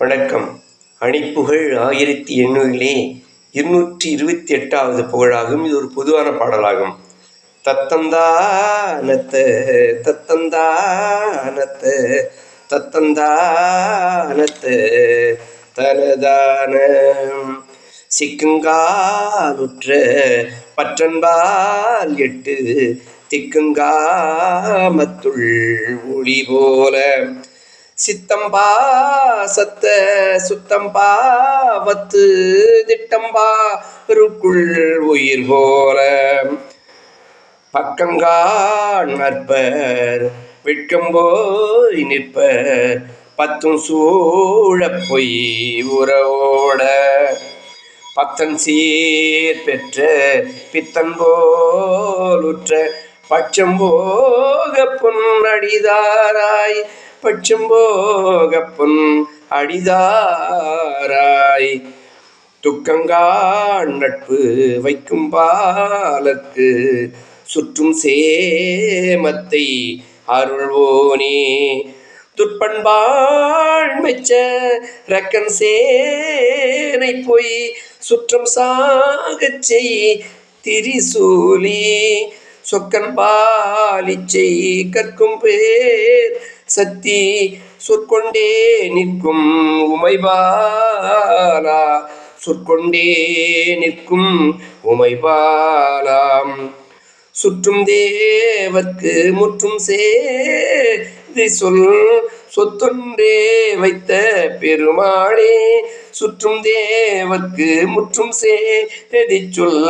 வணக்கம். அணிப்புகழ் 1800 228வது புகழாகும். இது ஒரு பொதுவான பாடலாகும். தத்தந்தானத்த தத்தந்தானத்த தத்தந்தானத்த தனதான சிக்குங்காலுற்ற பற்றன்பால் எட்டு திக்குங்காமத்துள் ஒளி போல சித்தம்பா சத்த சுத்தம்பா வத்து திட்டம்பா ருக்குள் உயிர் போல பக்கங்கான் நற்பர் விட்கம்போய் நிற்பர் பத்தும் சூழ பொய் உறவோட பத்தன் சீர் பெற்ற பித்தன் போலுற்ற பட்சம்போக பொன் அடிதாராய் பட்சம்போக பொன் அடிதாராய் துக்கங்கான் நட்பு வைக்கும் பாலக்கு சுற்றும் சேமத்தை அருள்வோனே துற்பண்பாள் மெச்ச ரக்கன் சேனை போய் சுற்றம் சாகச் செய் திரிசூலி சொக்கன் பாலிச்சை கற்கும் பேர் சக்தி சொற்கொண்டே நிற்கும் உமைபாலா சொற்கொண்டே நிற்கும் உமைபாலாம் சுற்றும் தேவர்க்கு முற்றும் சேதி சொல் சொத்தொன்றே வைத்த பெருமாளே சுற்றும் தேவர்க்கு முற்றும் சேதி சொல்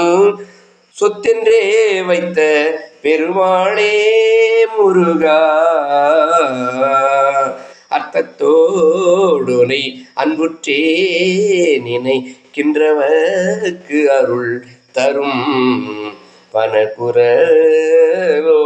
சொத்தென்றே வைத்த பெருமாளே முருகா அர்த்தத்தோடுனை அன்புற்றே நினைக்கின்றவர்க்கு அருள் தரும் பனகுரலோ